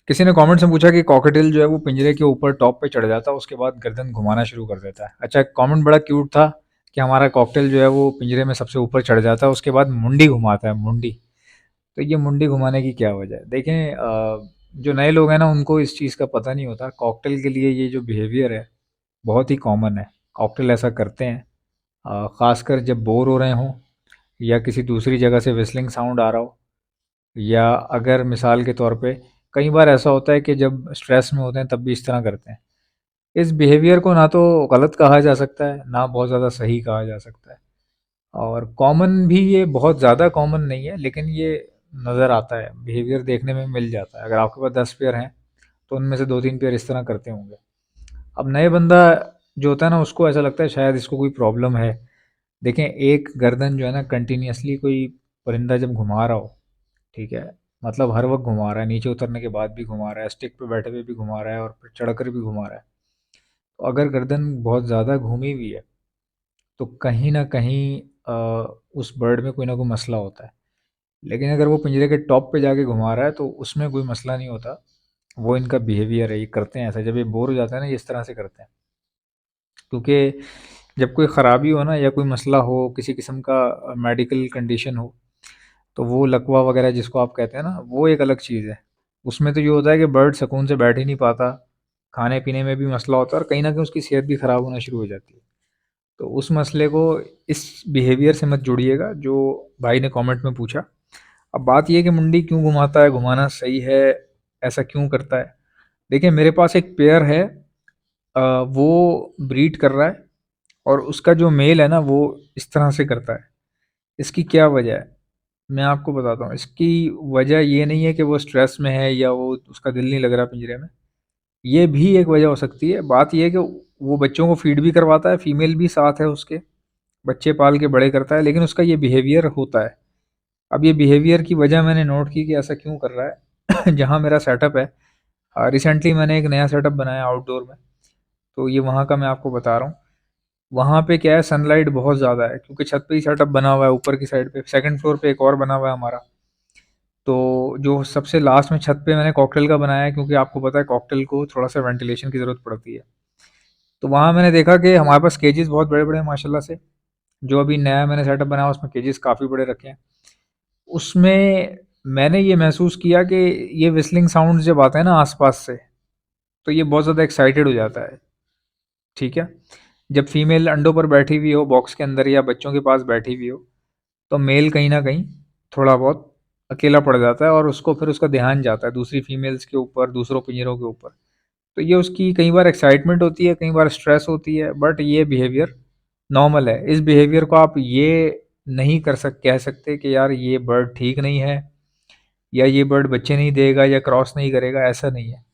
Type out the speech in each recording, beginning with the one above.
किसी ने कमेंट्स में पूछा कि कॉकटेल जो है वो पिंजरे के ऊपर टॉप पे चढ़ जाता है, उसके बाद गर्दन घुमाना शुरू कर देता है। अच्छा, कमेंट बड़ा क्यूट था कि हमारा कॉकटेल जो है वो पिंजरे में सबसे ऊपर चढ़ जाता है, उसके बाद मुंडी घुमाता है, मुंडी। तो ये मुंडी घुमाने की क्या वजह है? देखें, जो नए लोग हैं ना उनको इस चीज़ का पता नहीं होता। कॉकटेल के लिए ये जो बिहेवियर है बहुत ही कॉमन है। कॉकटेल ऐसा करते हैं, ख़ासकर जब बोर हो रहे हों या किसी दूसरी जगह से विस्लिंग साउंड आ रहा हो, या अगर मिसाल के तौर पे कई बार ऐसा होता है कि जब स्ट्रेस में होते हैं तब भी इस तरह करते हैं। इस बिहेवियर को ना तो गलत कहा जा सकता है, ना बहुत ज़्यादा सही कहा जा सकता है। और कॉमन भी, ये बहुत ज़्यादा कॉमन नहीं है, लेकिन ये नज़र आता है, बिहेवियर देखने में मिल जाता है। अगर आपके पास 10 पेयर हैं तो उनमें से 2-3 पेयर इस तरह करते होंगे। अब नए बंदा जो होता है ना उसको ऐसा लगता है शायद इसको कोई प्रॉब्लम है। देखें, एक गर्दन जो है ना कंटिन्यूअसली कोई परिंदा जब घुमा रहा हो, ठीक है, मतलब हर वक्त घुमा रहा है, नीचे उतरने के बाद भी घुमा रहा है, स्टिक पे बैठे हुए भी घुमा रहा है और फिर चढ़कर भी घुमा रहा है, तो अगर गर्दन बहुत ज़्यादा घूमी हुई है तो कहीं ना कहीं उस बर्ड में कोई ना कोई मसला होता है। लेकिन अगर वो पिंजरे के टॉप पे जाके घुमा रहा है तो उसमें कोई मसला नहीं होता। वो इनका बिहेवियर है, ये करते हैं ऐसा, जब ये बोर हो जाता है ना ये इस तरह से करते हैं। क्योंकि जब कोई ख़राबी हो ना या कोई मसला हो, किसी किस्म का मेडिकल कंडीशन हो, तो वो लकवा वगैरह जिसको आप कहते हैं ना, वो एक अलग चीज़ है। उसमें तो ये होता है कि बर्ड सुकून से बैठ ही नहीं पाता, खाने पीने में भी मसला होता है और कहीं ना कहीं उसकी सेहत भी ख़राब होना शुरू हो जाती है। तो उस मसले को, इस बिहेवियर से मत जुड़िएगा जो भाई ने कमेंट में पूछा। अब बात ये है कि मुंडी क्यों घुमाता है, घुमाना सही है, ऐसा क्यों करता है? देखिए, मेरे पास एक पेयर है, वो ब्रीड कर रहा है और उसका जो मेल है ना वो इस तरह से करता है। इसकी क्या वजह है, मैं आपको बताता हूँ। इसकी वजह ये नहीं है कि वो स्ट्रेस में है या वो उसका दिल नहीं लग रहा पिंजरे में। ये भी एक वजह हो सकती है। बात ये है कि वो बच्चों को फीड भी करवाता है, फीमेल भी साथ है उसके, बच्चे पाल के बड़े करता है, लेकिन उसका ये बिहेवियर होता है। अब ये बिहेवियर की वजह मैंने नोट की कि ऐसा क्यों कर रहा है। जहाँ मेरा सेटअप है, रिसेंटली मैंने एक नया सेटअप बनाया आउटडोर में, तो ये वहाँ का मैं आपको बता रहा हूँ। वहाँ पे क्या है, सनलाइट बहुत ज़्यादा है क्योंकि छत पे ही सेटअप बना हुआ है। ऊपर की साइड पे सेकंड फ्लोर पे एक और बना हुआ है हमारा। तो जो सबसे लास्ट में छत पे मैंने कॉकटेल का बनाया है, क्योंकि आपको पता है कॉकटेल को थोड़ा सा वेंटिलेशन की ज़रूरत पड़ती है। तो वहाँ मैंने देखा कि हमारे पास केजेस बहुत बड़े बड़े हैं माशाल्लाह से। जो अभी नया मैंने सेटअप बनाया उसमें केजेस काफ़ी बड़े रखे हैं। उसमें मैंने ये महसूस किया कि ये विस्लिंग साउंड जब आते हैं ना आसपास से, तो ये बहुत ज़्यादा एक्साइटेड हो जाता है। ठीक है, जब फीमेल अंडों पर बैठी हुई हो बॉक्स के अंदर या बच्चों के पास बैठी हुई हो, तो मेल कहीं ना कहीं थोड़ा बहुत अकेला पड़ जाता है और उसको फिर उसका ध्यान जाता है दूसरी फीमेल्स के ऊपर, दूसरों पिंजरों के ऊपर। तो ये उसकी कई बार एक्साइटमेंट होती है, कई बार स्ट्रेस होती है, बट ये बिहेवियर नॉर्मल है। इस बिहेवियर को आप ये नहीं कह सकते कि यार ये बर्ड ठीक नहीं है या ये बर्ड बच्चे नहीं देगा या क्रॉस नहीं करेगा, ऐसा नहीं है।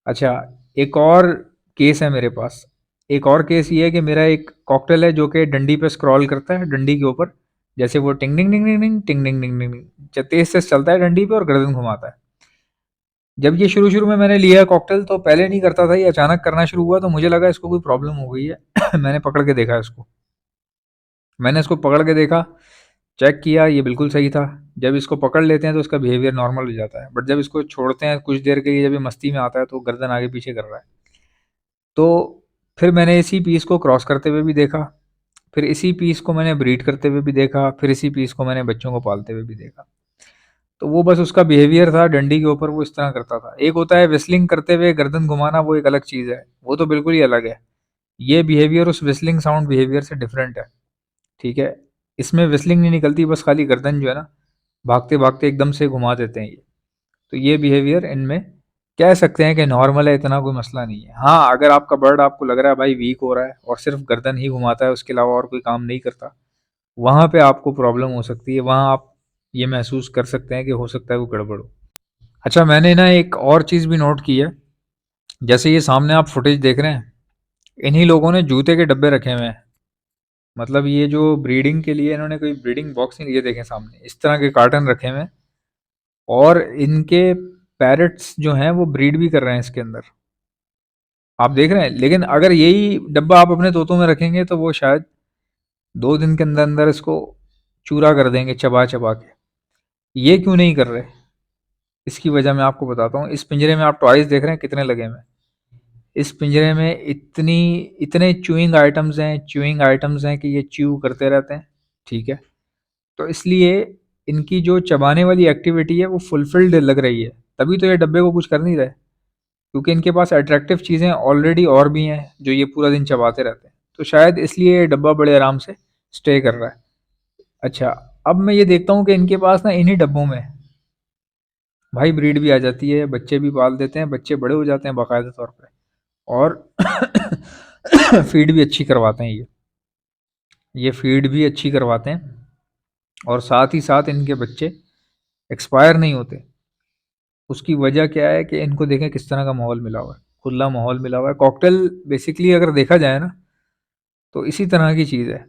अच्छा, एक और केस है मेरे पास। एक और केस ये है कि मेरा एक कॉकटेल है जो कि डंडी पे स्क्रॉल करता है, डंडी के ऊपर। जैसे वो टिंग टिंग टिंग टिंग टिंग टिंग टिंग टिंग टिंग टिंग तेज से चलता है डंडी पे और गर्दन घुमाता है। जब ये शुरू शुरू में मैंने लिया कॉकटेल तो पहले नहीं करता था, ये अचानक करना शुरू हुआ तो मुझे लगा इसको कोई प्रॉब्लम हो गई है। मैंने पकड़ के देखा इसको, मैंने इसको पकड़ के देखा, चेक किया, ये बिल्कुल सही था। जब इसको पकड़ लेते हैं तो उसका बिहेवियर नॉर्मल हो जाता है, बट जब इसको छोड़ते हैं कुछ देर के लिए, जब ये मस्ती में आता है तो गर्दन आगे पीछे कर रहा है। तो फिर मैंने इसी पीस को क्रॉस करते हुए भी देखा, फिर इसी पीस को मैंने ब्रीड करते हुए भी देखा, फिर इसी पीस को मैंने बच्चों को पालते हुए भी देखा। तो वो बस उसका बिहेवियर था डंडी के ऊपर, वो इस तरह करता था। एक होता है विस्लिंग करते हुए गर्दन घुमाना, वो एक अलग चीज़ है, वो तो बिल्कुल ही अलग है। ये बिहेवियर उस विस्लिंग साउंड बिहेवियर से डिफरेंट है। ठीक है, इसमें विस्लिंग नहीं निकलती, बस खाली गर्दन जो है ना भागते भागते एकदम से घुमा देते हैं ये। तो ये बिहेवियर इनमें कह सकते हैं कि नॉर्मल है, इतना कोई मसला नहीं है। हाँ, अगर आपका बर्ड आपको लग रहा है भाई वीक हो रहा है और सिर्फ गर्दन ही घुमाता है, उसके अलावा और कोई काम नहीं करता, वहाँ पे आपको प्रॉब्लम हो सकती है। वहाँ आप ये महसूस कर सकते हैं कि हो सकता है वो गड़बड़ हो। अच्छा, मैंने ना एक और चीज़ भी नोट की है। जैसे ये सामने आप फुटेज देख रहे हैं, इन्हीं लोगों ने जूते के डब्बे रखे हुए हैं। मतलब ये जो ब्रीडिंग के लिए इन्होंने कोई ब्रीडिंग बॉक्स नहीं लिए, देखें सामने इस तरह के कार्टन रखे हुए हैं और इनके पैरट्स जो हैं वो ब्रीड भी कर रहे हैं इसके अंदर, आप देख रहे हैं। लेकिन अगर यही डब्बा आप अपने तोतों में रखेंगे तो वो शायद 2 दिन के अंदर अंदर इसको चूरा कर देंगे चबा चबा के। ये क्यों नहीं कर रहे? इसकी वजह मैं आपको बताता हूँ। इस पिंजरे में आप टॉयज देख रहे हैं कितने लगे हुए हैं। इस पिंजरे में इतने च्यूइंग आइटम्स हैं कि ये च्यू करते रहते हैं, ठीक है। तो इसलिए इनकी जो चबाने वाली एक्टिविटी है वो फुलफिल्ड लग रही है, तभी तो ये डब्बे को कुछ कर नहीं रहे, क्योंकि इनके पास अट्रैक्टिव चीज़ें ऑलरेडी और भी हैं जो ये पूरा दिन चबाते रहते हैं। तो शायद इसलिए ये डब्बा बड़े आराम से स्टे कर रहा है। अच्छा, अब मैं ये देखता हूँ कि इनके पास ना इन्हीं डब्बों में भाई ब्रीड भी आ जाती है, बच्चे भी पाल देते हैं, बच्चे बड़े हो जाते हैं बाकायदा तौर पे, और फीड भी अच्छी करवाते हैं ये फीड भी अच्छी करवाते हैं, और साथ ही साथ इनके बच्चे एक्सपायर नहीं होते। उसकी वजह क्या है कि इनको देखें किस तरह का माहौल मिला हुआ है, खुला माहौल मिला हुआ है। कॉकटेल बेसिकली अगर देखा जाए ना तो इसी तरह की चीज़ है।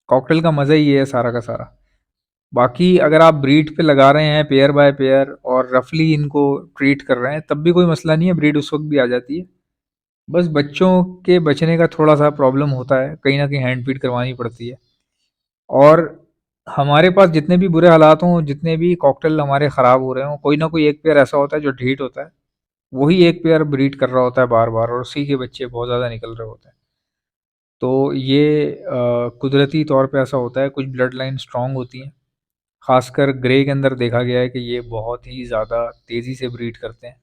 कॉकटेल का मज़ा ही ये है सारा का सारा। बाकी अगर आप ब्रीड पे लगा रहे हैं पेयर बाय पेयर और रफली इनको ट्रीट कर रहे हैं तब भी कोई मसला नहीं है, ब्रीड उस वक्त भी आ जाती है। बस बच्चों के बचने का थोड़ा सा प्रॉब्लम होता है, कहीं ना कहीं हैंड फीड करवानी पड़ती है। और हमारे पास जितने भी बुरे हालात हों, जितने भी कॉकटेल हमारे ख़राब हो रहे हों, कोई ना कोई एक पेयर ऐसा होता है जो ढीठ होता है, वही एक पेयर ब्रीड कर रहा होता है बार बार, और उसी के बच्चे बहुत ज़्यादा निकल रहे होते हैं। तो ये कुदरती तौर पे ऐसा होता है, कुछ ब्लड लाइन स्ट्रांग होती हैं, खासकर ग्रे के अंदर देखा गया है कि ये बहुत ही ज़्यादा तेज़ी से ब्रीड करते हैं।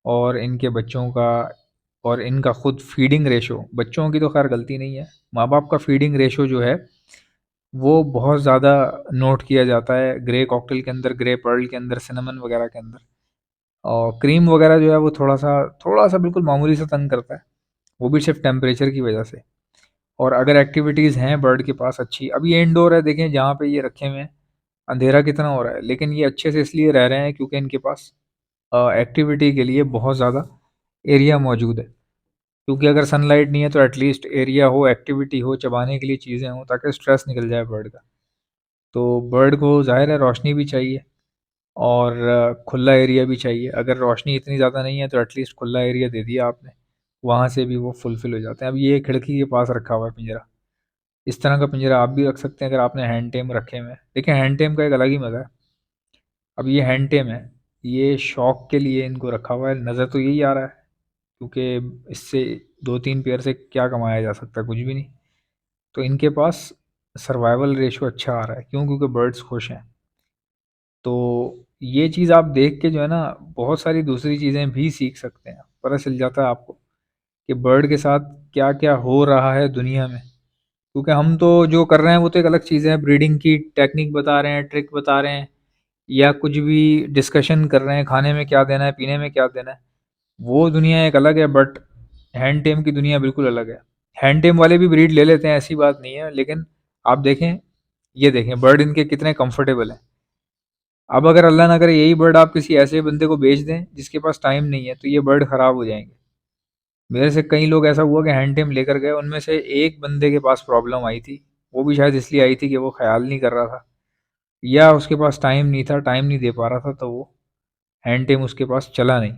और इनके बच्चों का और इनका खुद फीडिंग रेशो, बच्चों की तो खैर गलती नहीं है, माँ बाप का फीडिंग रेशो जो है वो बहुत ज़्यादा नोट किया जाता है ग्रे कॉकटेल के अंदर, ग्रे पर्ल के अंदर, सिनेमन वगैरह के अंदर। और क्रीम वगैरह जो है वो थोड़ा सा बिल्कुल मामूली सा तंग करता है, वो भी सिर्फ टेम्परेचर की वजह से। और अगर एक्टिविटीज़ हैं बर्ड के पास अच्छी, अब ये इंडोर है, देखें जहाँ पे ये रखे हुए हैं अंधेरा कितना हो रहा है, लेकिन ये अच्छे से इसलिए रह रहे हैं क्योंकि इनके पास एक्टिविटी के लिए बहुत ज़्यादा एरिया मौजूद है। क्योंकि अगर सनलाइट नहीं है तो एटलीस्ट एरिया हो, एक्टिविटी हो, चबाने के लिए चीज़ें हों, ताकि स्ट्रेस निकल जाए बर्ड का। तो बर्ड को ज़ाहिर है रोशनी भी चाहिए, और खुला एरिया भी चाहिए। अगर रोशनी इतनी ज़्यादा नहीं है तो एटलीस्ट खुला एरिया दे दिया आपने, वहाँ से भी वो फुलफ़िल हो जाते हैं। अब ये खिड़की के पास रखा हुआ है पिंजरा, इस तरह का पिंजरा आप भी रख सकते हैं अगर आपने हैंड टेम रखे हुए हैं। देखिए हैंड टेम का एक अलग ही मज़ा है। अब ये हैंड टेम है, ये शौक के लिए इनको रखा हुआ है, नज़र तो यही आ रहा है, क्योंकि इससे 2-3 पेयर से क्या कमाया जा सकता है, कुछ भी नहीं। तो इनके पास सर्वाइवल रेशो अच्छा आ रहा है, क्यों? क्योंकि बर्ड्स खुश हैं। तो ये चीज़ आप देख के जो है ना बहुत सारी दूसरी चीज़ें भी सीख सकते हैं, पता चल जाता है आपको कि बर्ड के साथ क्या क्या हो रहा है दुनिया में। क्योंकि हम तो जो कर रहे हैं वो तो एक अलग चीज़ है, ब्रीडिंग की टेक्निक बता रहे हैं, ट्रिक बता रहे हैं, या कुछ भी डिस्कशन कर रहे हैं, खाने में क्या देना है, पीने में क्या देना है, वो दुनिया एक अलग है। बट हैंड टेम की दुनिया बिल्कुल अलग है। हैंड टेम वाले भी ब्रीड ले लेते हैं, ऐसी बात नहीं है, लेकिन आप देखें, ये देखें बर्ड इनके कितने कंफर्टेबल हैं। अब अगर अल्लाह ना करे यही बर्ड आप किसी ऐसे बंदे को बेच दें जिसके पास टाइम नहीं है, तो ये बर्ड ख़राब हो जाएंगे। मेरे से कई लोग ऐसा हुआ कि हैंड टेम लेकर गए, उनमें से एक बंदे के पास प्रॉब्लम आई थी, वो भी शायद इसलिए आई थी कि वो ख्याल नहीं कर रहा था, या उसके पास टाइम नहीं था, टाइम नहीं दे पा रहा था, तो वो हैंड टेम उसके पास चला नहीं।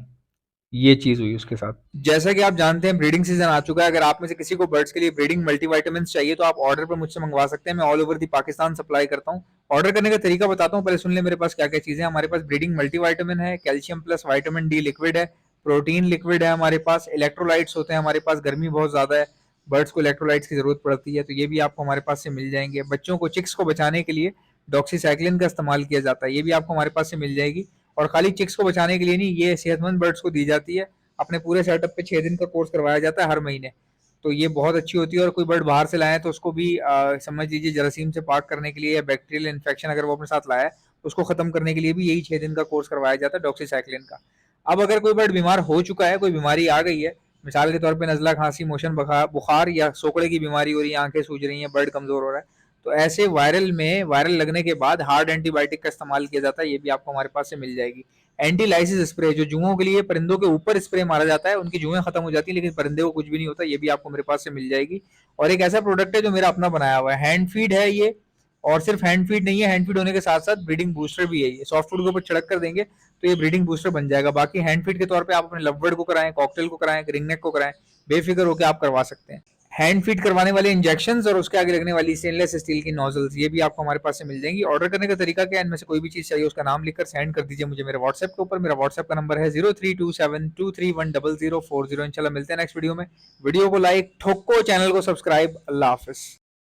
ये चीज़ हुई उसके साथ। जैसा कि आप जानते हैं ब्रीडिंग सीजन आ चुका है। अगर आप में से किसी को बर्ड्स के लिए ब्रीडिंग मल्टीविटामिन चाहिए तो आप ऑर्डर पर मुझसे मंगवा सकते हैं। मैं all over the Pakistan supply करता हूँ। ऑर्डर करने का तरीका बताता हूँ, पहले सुन ले मेरे पास क्या क्या चीजें हैं। हमारे पास ब्रीडिंग मल्टीविटामिन है, calcium plus vitamin D liquid है, प्रोटीन लिक्विड है, हमारे पास इलेक्ट्रोलाइट्स होते हैं, हमारे पास गर्मी बहुत ज्यादा है, बर्ड्स को इलेक्ट्रोलाइट्स की जरूरत पड़ती है, तो ये भी आपको हमारे पास से मिल जाएंगे। बच्चों को, चिक्स को बचाने के लिए डॉक्सीसाइक्लिन का इस्तेमाल किया जाता है, ये भी आपको हमारे पास से मिल जाएगी। और खाली चिक्स को बचाने के लिए नहीं, ये सेहतमंद बर्ड्स को दी जाती है। अपने पूरे सेटअप पे 6 दिन का कोर्स करवाया जाता है हर महीने। तो ये बहुत अच्छी होती है। और कोई बर्ड बाहर से लाए तो उसको भी समझ लीजिए जरासीम से पाक करने के लिए, या बैक्टीरियल इन्फेक्शन अगर वो अपने साथ लाया है तो उसको खत्म करने के लिए भी यही 6 दिन का कोर्स करवाया जाता है डॉक्सीसाइक्लिन का। अब अगर कोई बर्ड बीमार हो चुका है, कोई बीमारी आ गई है, मिसाल के तौर पर नजला, खांसी, मोशन, बुखार या सोकड़े की बीमारी हो रही है, आंखें सूज रही हैं, बर्ड कमजोर हो रहा है, तो ऐसे वायरल लगने के बाद हार्ड एंटीबायोटिक का इस्तेमाल किया जाता है, ये भी आपको हमारे पास से मिल जाएगी। एंटीलाइसिस स्प्रे, जो जुओं के लिए परिंदों के ऊपर स्प्रे मारा जाता है, उनकी जुएं खत्म हो जाती है लेकिन परिंदे को कुछ भी नहीं होता, ये भी आपको मेरे पास से मिल जाएगी। और एक ऐसा प्रोडक्ट है जो मेरा अपना बनाया हुआ है, हैंड फीड है ये। और सिर्फ हैंड फीड नहीं है, हैंड फीड होने के साथ साथ ब्रीडिंग बूस्टर भी है। ये सॉफ्ट फूड के ऊपर छिड़क कर देंगे तो ये ब्रीडिंग बूस्टर बन जाएगा। बाकी हैंड फीड के तौर पे आप अपने लव बर्ड को कराएं, कॉकटेल को कराएं, रिंगनेक को कराएं, बेफिक्र होकर आप करवा सकते हैं। हैंड फीड करवाने वाले इंजेक्शंस और उसके आगे लगने वाली स्टेनलेस स्टील की नोजल्स, ये भी आपको हमारे पास से मिल जाएंगी। ऑर्डर करने का तरीका क्या है, इनमें से कोई भी चीज चाहिए उसका नाम लिखकर सेंड कर दीजिए मुझे मेरे व्हाट्सएप के ऊपर। मेरा व्हाट्सएप का नंबर है 032723100040। इंशाल्लाह मिलते हैं नेक्स्ट वीडियो में। वीडियो को लाइक ठोको, चैनल को सब्सक्राइब। अल्लाह हाफिज।